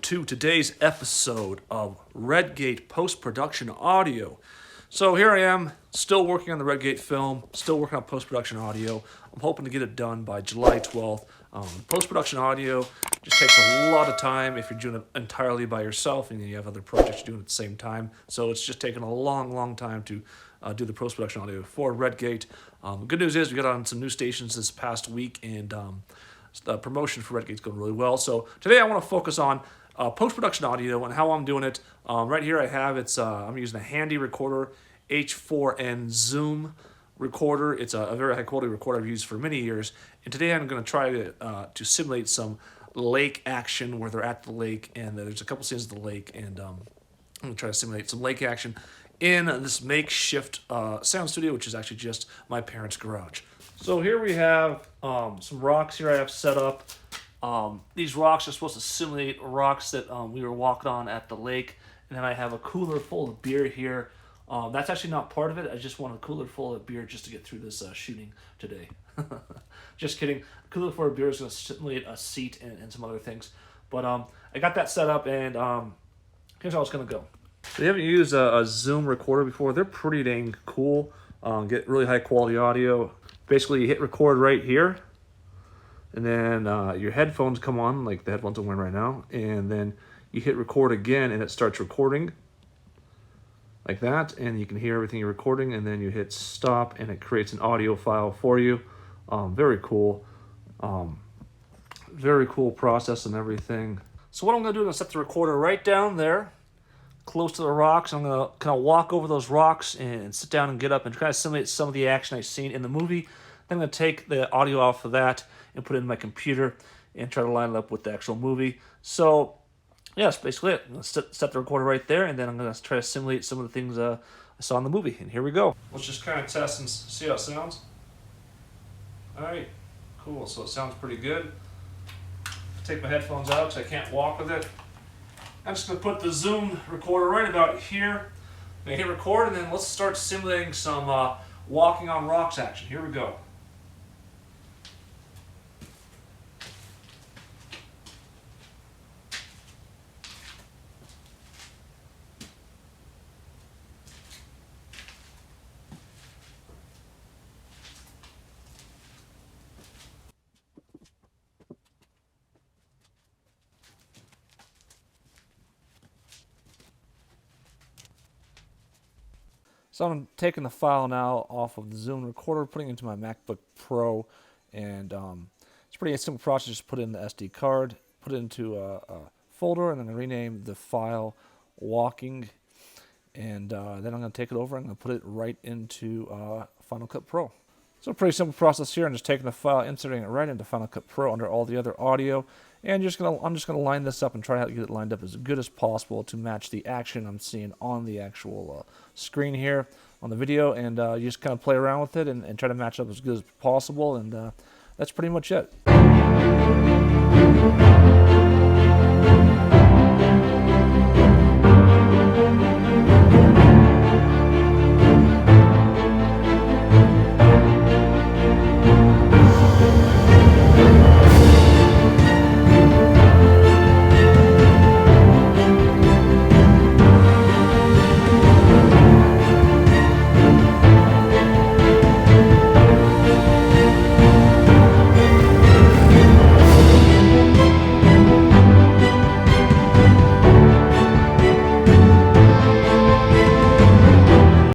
to today's episode of Redgate Post-Production Audio. So here I am, still working on the Redgate film, still working on post-production audio. I'm hoping to get it done by July 12th. Post-production audio just takes a lot of time if you're doing it entirely by yourself and you have other projects you're doing at the same time. So it's just taken a long time to do the post-production audio for Redgate. The good news is we got on some new stations this past week, and the promotion for Redgate's going really well. So today I want to focus on post-production audio and how I'm doing it. Right here I have, I'm using a handy recorder, H4n Zoom recorder. It's a very high quality recorder I've used for many years. And today I'm going to try to simulate some lake action where they're at the lake, and there's a couple scenes of the lake, and I'm going to try to simulate some lake action in this makeshift sound studio, which is actually just my parents' garage. So here we have some rocks here I have set up. These rocks are supposed to simulate rocks that we were walking on at the lake. And then I have a cooler full of beer here. That's actually not part of it. I just want a cooler full of beer just to get through this shooting today. Just kidding. A cooler full of beer is going to simulate a seat and some other things. But I got that set up, and here's how it's going to go. So you haven't used a Zoom recorder before. They're pretty dang cool. Get really high quality audio. Basically, you hit record right here, and then your headphones come on, like the headphones I'm wearing right now, and then you hit record again, and it starts recording like that, and you can hear everything you're recording, and then you hit stop, and it creates an audio file for you. Very cool. Very cool process and everything. So what I'm going to do is set the recorder right down there, close to the rocks. I'm going to kind of walk over those rocks and sit down and get up and try to simulate some of the action I've seen in the movie. Then I'm going to take the audio off of that and put it in my computer and try to line it up with the actual movie. So, yeah, that's basically it. I'm going to set the recorder right there, and then I'm going to try to simulate some of the things I saw in the movie. And here we go. Let's just kind of test and see how it sounds. All right, cool. So it sounds pretty good. Take my headphones out because I can't walk with it. I'm just going to put the Zoom recorder right about here. I'm going to hit record, and then let's start simulating some walking on rocks action. Here we go. So I'm taking the file now off of the Zoom recorder, putting it into my MacBook Pro, and it's a pretty simple process. Just put it in the SD card, put it into a folder, and then I'm going to rename the file Walking, and then I'm going to take it over and I'm going to put it right into Final Cut Pro. So a pretty simple process here. I'm just taking the file, inserting it right into Final Cut Pro under all the other audio, and I'm just gonna line this up and try to get it lined up as good as possible to match the action I'm seeing on the actual screen here on the video, and you just kind of play around with it and try to match up as good as possible, and that's pretty much it.